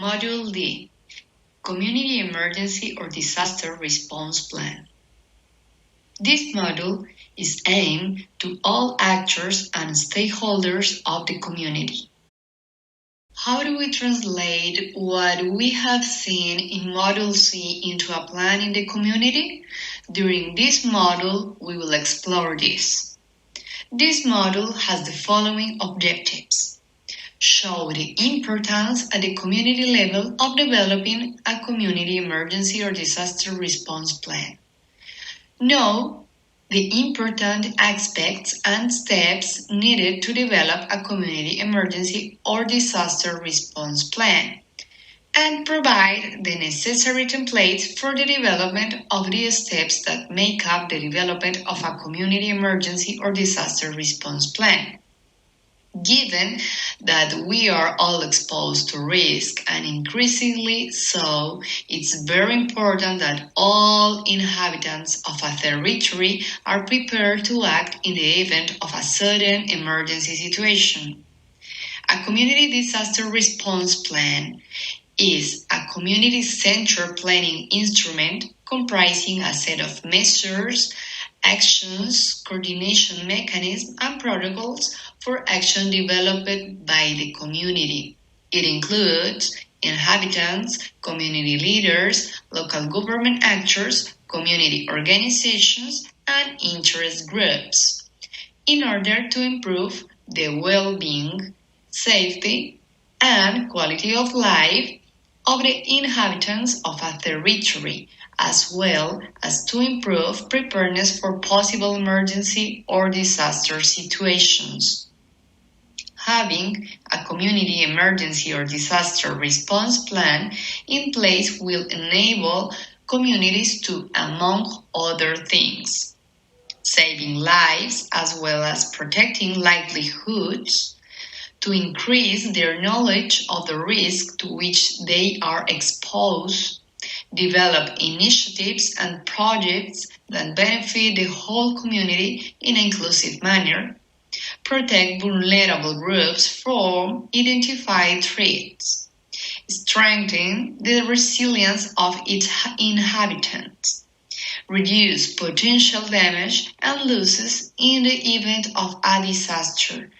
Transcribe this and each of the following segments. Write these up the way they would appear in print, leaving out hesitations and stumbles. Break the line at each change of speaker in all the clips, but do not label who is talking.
Module D, Community Emergency or Disaster Response Plan. This module is aimed to all actors and stakeholders of the community. How do we translate what we have seen in Module C into a plan in the community? During this module, we will explore this. This module has the following objectives. Show the importance at the community level of developing a community emergency or disaster response plan. Know the important aspects and steps needed to develop a community emergency or disaster response plan, and provide the necessary templates for the development of the steps that make up the development of a community emergency or disaster response plan. Given that we are all exposed to risk, and increasingly so, it's very important that all inhabitants of a territory are prepared to act in the event of a sudden emergency situation. A community disaster response plan is a community-centered planning instrument comprising a set of measures, actions, coordination mechanisms, and protocols for action developed by the community. It includes inhabitants, community leaders, local government actors, community organizations, and interest groups, in order to improve the well-being, safety, and quality of life of the inhabitants of a territory, as well as to improve preparedness for possible emergency or disaster situations. Having a community emergency or disaster response plan in place will enable communities to, among other things, saving lives as well as protecting livelihoods, to increase their knowledge of the risk to which they are exposed, develop initiatives and projects that benefit the whole community in an inclusive manner, protect vulnerable groups from identified threats, strengthen the resilience of its inhabitants, reduce potential damage and losses in the event of a disaster,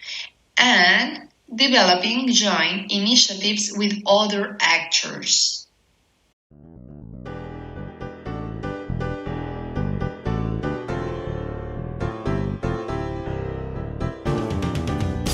and developing joint initiatives with other actors.